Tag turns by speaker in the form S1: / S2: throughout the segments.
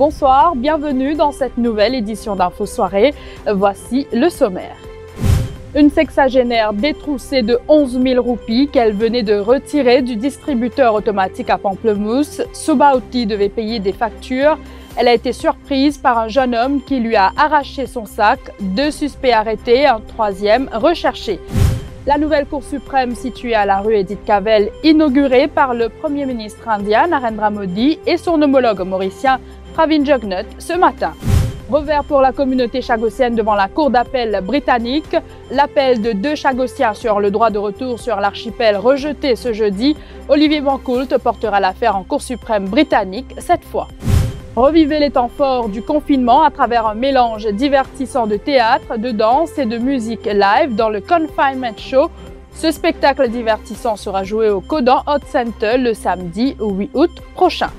S1: Bonsoir, bienvenue dans cette nouvelle édition d'Info Soirée. Voici le sommaire. Une sexagénaire détroussée de 11 000 roupies qu'elle venait de retirer du distributeur automatique à Pamplemousse. Sobauti devait payer des factures. Elle a été surprise par un jeune homme qui lui a arraché son sac. 2 suspects arrêtés, un 3e recherché. La nouvelle Cour suprême située à la rue Edith Cavell, inaugurée par le Premier ministre indien Narendra Modi et son homologue mauricien Pravin Jugnauth ce matin. Revers pour la communauté chagossienne devant la Cour d'appel britannique. L'appel de 2 Chagossiens sur le droit de retour sur l'archipel rejeté ce jeudi. Olivier Bancoult portera l'affaire en Cour suprême britannique cette fois. Revivez les temps forts du confinement à travers un mélange divertissant de théâtre, de danse et de musique live dans le Confinement Show. Ce spectacle divertissant sera joué au Kodan Hot Center le samedi 8 août prochain.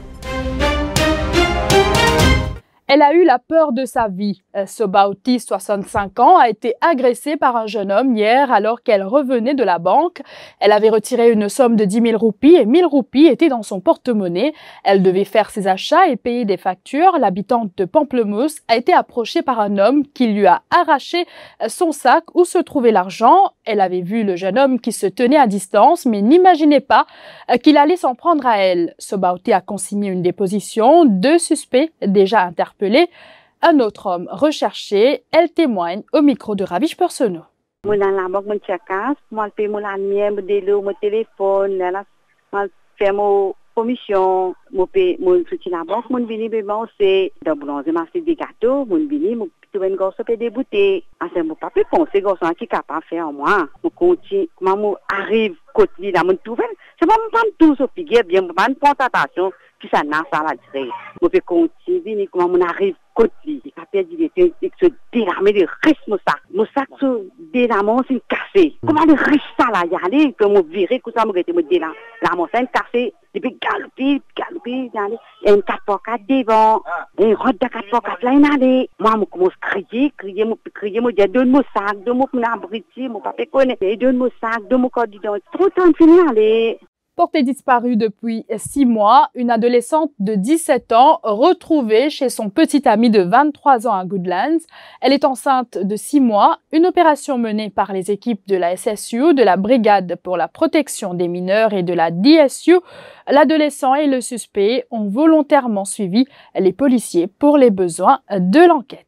S1: Elle a eu la peur de sa vie. Sobauti, 65 ans, a été agressée par un jeune homme hier alors qu'elle revenait de la banque. Elle avait retiré une somme de 10 000 roupies et 1 000 roupies étaient dans son porte-monnaie. Elle devait faire ses achats et payer des factures. L'habitante de Pamplemousse a été approchée par un homme qui lui a arraché son sac où se trouvait l'argent. Elle avait vu le jeune homme qui se tenait à distance mais n'imaginait pas qu'il allait s'en prendre à elle. Sobauti a consigné une déposition. 2 suspects déjà interpellés. Un autre homme recherché, elle témoigne au micro de Ravish Personneau.
S2: Commission, mon soutien la banque, mon vini bébé c'est dans blanche marché des gâteaux, mon vini mon petit gosse peut débuter. Ah c'est mon papa penser gosse qui capable faire moi. Mon continue maman arrive côté là mon trouver. C'est pas mon tout so piguer bien pas une attention qui ça n'a ça la dire. Mon peut continuer vini comment mon arrive côté. Il a perdu des se déramer de risque mon sac se déramer c'est cassé. Comment le risque ça là y aller que mon virer que ça me rete me déramer. La mon c'est cassé. Depuis galoper, il y a une 4x4 devant, une route de 4x4 là, il y a moi, je commence à crier, je donne mon sac, je mon abriti, mon papa connaît, je donne mon sac, je mon cordon, trop de temps de finir, allez.
S1: Portée disparue depuis 6 mois, une adolescente de 17 ans retrouvée chez son petit ami de 23 ans à Goodlands. Elle est enceinte de 6 mois. Une opération menée par les équipes de la SSU, de la Brigade pour la protection des mineurs et de la DSU. L'adolescent et le suspect ont volontairement suivi les policiers pour les besoins de l'enquête.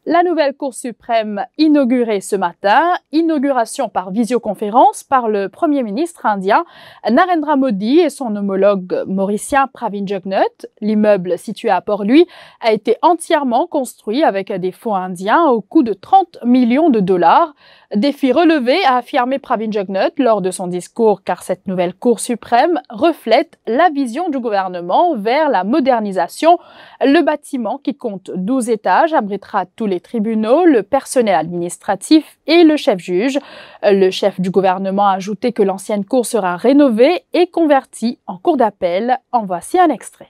S1: La nouvelle Cour suprême inaugurée ce matin, inauguration par visioconférence par le Premier ministre indien Narendra Modi et son homologue mauricien Pravin Jugnauth. L'immeuble situé à Port-Louis a été entièrement construit avec des fonds indiens au coût de 30 millions de dollars. Défi relevé, a affirmé Pravin Jugnauth lors de son discours, car cette nouvelle Cour suprême reflète la vision du gouvernement vers la modernisation. Le bâtiment, qui compte 12 étages, abritera tous les tribunaux, le personnel administratif et le chef-juge. Le chef du gouvernement a ajouté que l'ancienne cour sera rénovée et convertie en cour d'appel. En voici un extrait.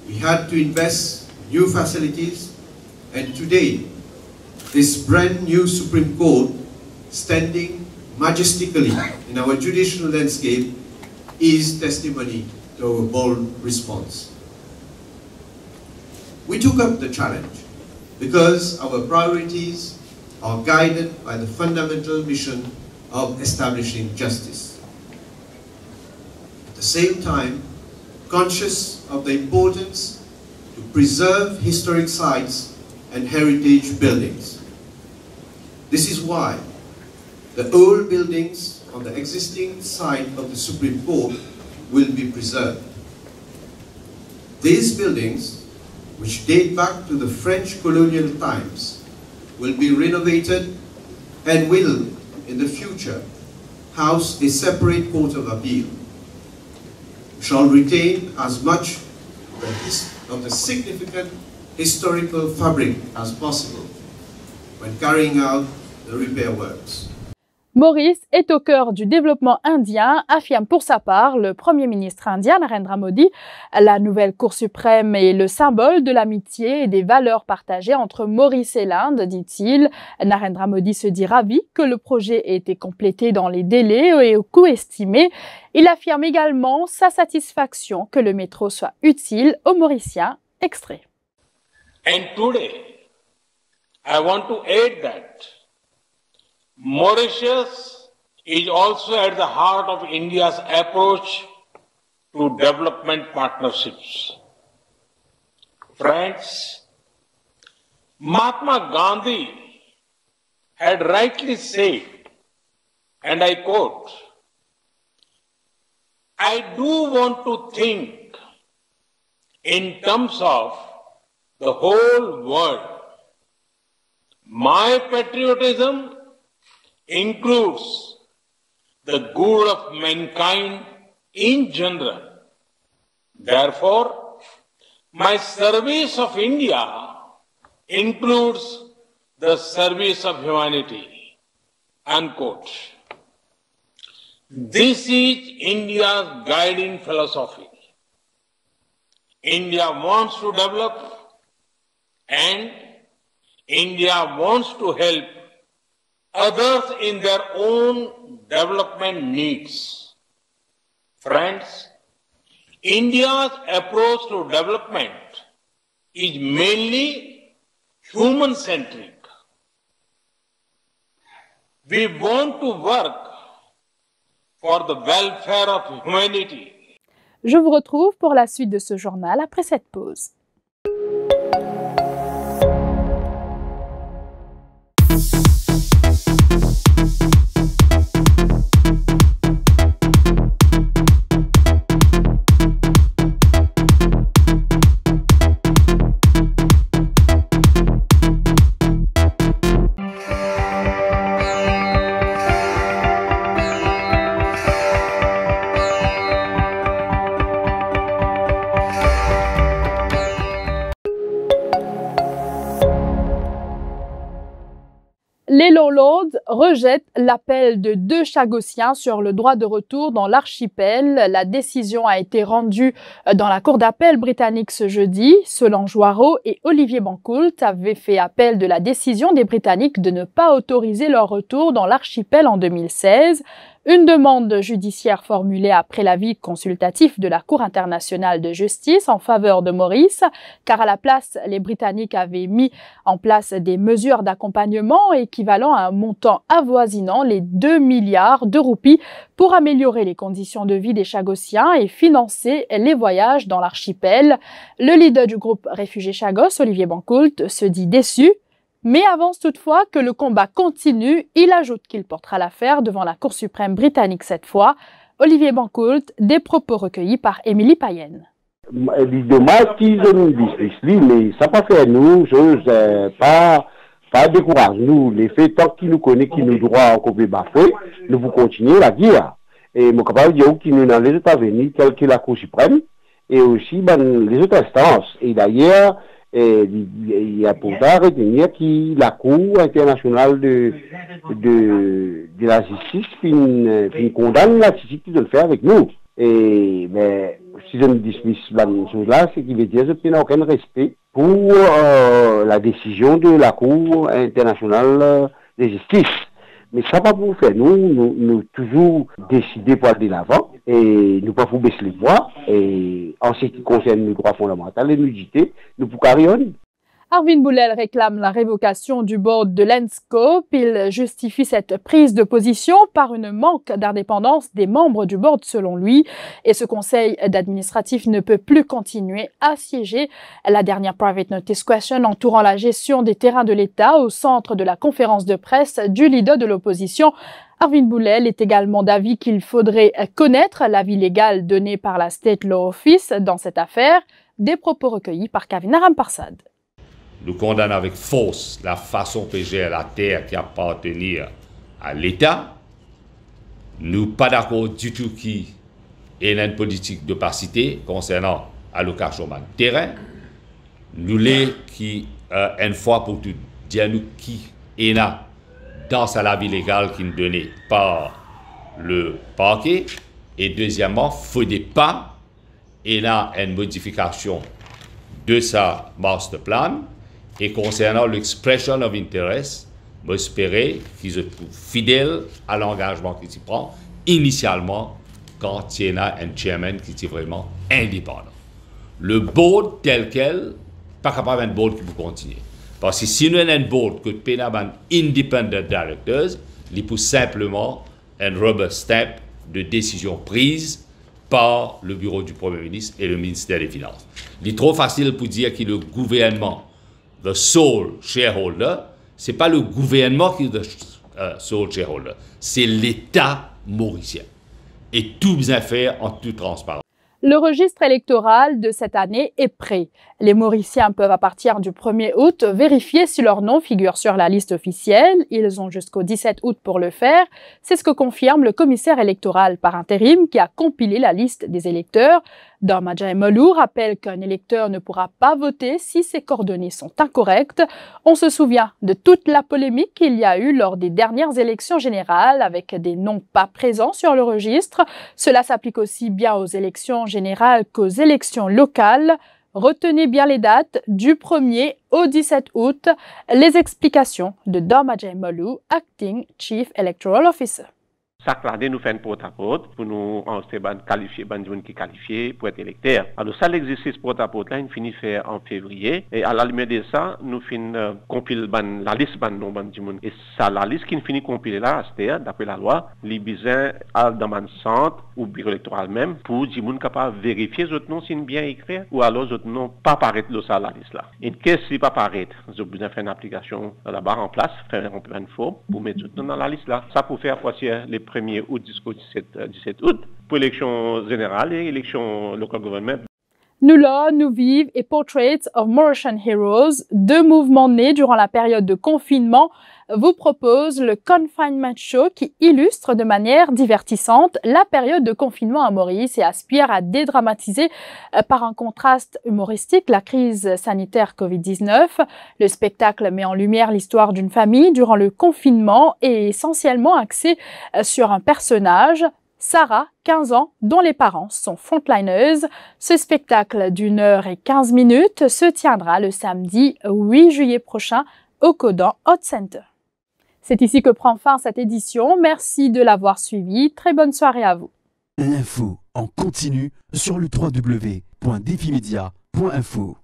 S3: We had to invest new facilities, and today, this brand new Supreme Court, standing majestically in our judicial landscape, is testimony to our bold response. We took up the challenge because our priorities are guided by the fundamental mission of establishing justice. At the same time, conscious of the importance to preserve historic sites and heritage buildings. This is why the old buildings on the existing site of the Supreme Court will be preserved. These buildings, which date back to the French colonial times, will be renovated and will, in the future, house a separate Court of Appeal. We shall retain as much of the significant historical fabric as possible when carrying out the repair works.
S1: Maurice est au cœur du développement indien, affirme pour sa part le Premier ministre indien Narendra Modi. La nouvelle Cour suprême est le symbole de l'amitié et des valeurs partagées entre Maurice et l'Inde, dit-il. Narendra Modi se dit ravi que le projet ait été complété dans les délais et au coût estimé. Il affirme également sa satisfaction que le métro soit utile aux Mauriciens. Extrait.
S4: And today, I want to add that Mauritius is also at the heart of India's approach to development partnerships. Friends, Mahatma Gandhi had rightly said, and I quote, I do want to think in terms of the whole world. My patriotism includes the good of mankind in general. Therefore, my service of India includes the service of humanity. Unquote. This is India's guiding philosophy. India wants to develop and India wants to help others in their own development needs. Friends, India's approach to development is mainly human-centric. We want to work for the welfare of humanity.
S1: Je vous retrouve pour la suite de ce journal après cette pause. Les Lollards rejettent l'appel de 2 Chagossiens sur le droit de retour dans l'archipel. La décision a été rendue dans la cour d'appel britannique ce jeudi. Solange Waro et Olivier Bancoult avaient fait appel de la décision des Britanniques de ne pas autoriser leur retour dans l'archipel en 2016. Une demande judiciaire formulée après l'avis consultatif de la Cour internationale de justice en faveur de Maurice, car à la place, les Britanniques avaient mis en place des mesures d'accompagnement équivalent à un montant avoisinant les 2 milliards de roupies pour améliorer les conditions de vie des Chagossiens et financer les voyages dans l'archipel. Le leader du groupe Réfugiés Chagos, Olivier Bancoult, se dit déçu, mais avance toutefois que le combat continue. Il ajoute qu'il portera l'affaire devant la Cour suprême britannique cette fois. Olivier Bancoult, des propos recueillis par Émilie Payenne.
S5: C'est dommage qu'ils ont dit, mais ça pas fait nous, pas décourage nous. Les faits, tant qu'ils nous connaissent, qu'ils nous droit en copie bafoué, nous vous continuer la guerre. Et mon capable de dire qu'ils nous dans les États-Unis, tels que la Cour suprême, et aussi les autres instances. Et d'ailleurs, il y a pour ça retenir que la Cour internationale de la justice condamne la justice qu'ils ont fait avec nous. Et si je me dismiss la chose-là, c'est qu'il veut dire que je n'ai aucun respect pour la décision de la Cour internationale de justice. Mais ça va pour faire. Nous toujours décider pour aller de l'avant et nous pas pour baisser les voix. Et en ce qui concerne les droits fondamentaux, les nudités, nous pour carillonner.
S1: Arvin Boulel réclame la révocation du board de Landscope. Il justifie cette prise de position par une manque d'indépendance des membres du board selon lui. Et ce conseil d'administratif ne peut plus continuer à siéger. La dernière private notice question entourant la gestion des terrains de l'État au centre de la conférence de presse du leader de l'opposition. Arvin Boulel est également d'avis qu'il faudrait connaître l'avis légal donné par la State Law Office dans cette affaire. Des propos recueillis par Kavina Ramparsad.
S6: Nous condamnons avec force la façon de gérer la terre qui appartient à l'État. Nous ne sommes pas d'accord du tout qu'il y ait une politique d'opacité concernant l'allocation de terrain. Nous voulons qui, une fois pour toutes, dire nous qui est là dans la vie légale qui est donnée par le parquet. Et deuxièmement, il ne faut pas et là une modification de sa master plan. Et concernant l'expression of interest, j'espère qu'ils se trouvent fidèles à l'engagement qu'ils y prennent initialement quand il y a un chairman qui est vraiment indépendant. Le board tel quel pas capable d'un board qui peut continuer. Parce que si nous avons un board que nous avons independent directors, il faut simplement un rubber stamp de décision prise par le bureau du Premier ministre et le ministère des Finances. Il est trop facile pour dire que le gouvernement, the sole shareholder, ce n'est pas le gouvernement qui est le sole shareholder, c'est l'État mauricien. Et tout bien faire en toute transparence.
S1: Le registre électoral de cette année est prêt. Les Mauriciens peuvent à partir du 1er août vérifier si leur nom figure sur la liste officielle. Ils ont jusqu'au 17 août pour le faire. C'est ce que confirme le commissaire électoral par intérim qui a compilé la liste des électeurs. Dormadja Molou rappelle qu'un électeur ne pourra pas voter si ses coordonnées sont incorrectes. On se souvient de toute la polémique qu'il y a eu lors des dernières élections générales avec des noms pas présents sur le registre. Cela s'applique aussi bien aux élections générales qu'aux élections locales. Retenez bien les dates du 1er au 17 août. Les explications de Dormadja Molou, Acting Chief Electoral Officer.
S7: Chaque année, nous faisons porte-à-porte pour nous qualifier, qui qualifiés pour être électeurs. Alors, ça, l'exercice porte-à-porte, là, il finit faire en février. Et à la lumière de ça, nous finissons compiler la liste du monde. Et ça, la liste qui finit compiler là, c'est-à-dire, d'après la loi, les besoins dans un centre ou bureau électoral même, pour dire monde capable de vérifier les autres noms s'ils sont bien écrits ou alors les autres noms pas paraître dans la liste là. Et qu'est-ce qui pas paraître? Nous avons besoin de faire une application là-bas en place, faire un forme pour mettre tout dans la liste là. Ça pour faire passer les 1er août jusqu'au 17 août pour l'élection générale et l'élection local government.
S1: Nous là, nous vivons et Portraits of Mauritian Heroes, deux mouvements nés durant la période de confinement, vous propose le Confinement Show qui illustre de manière divertissante la période de confinement à Maurice et aspire à dédramatiser par un contraste humoristique la crise sanitaire Covid-19. Le spectacle met en lumière l'histoire d'une famille durant le confinement et est essentiellement axé sur un personnage, Sarah, 15 ans, dont les parents sont frontliners. Ce spectacle d'1h15 se tiendra le samedi 8 juillet prochain au Codan Hot Center. C'est ici que prend fin cette édition. Merci de l'avoir suivi. Très bonne soirée à vous.
S8: L'info en continu sur le www.defimedia.info.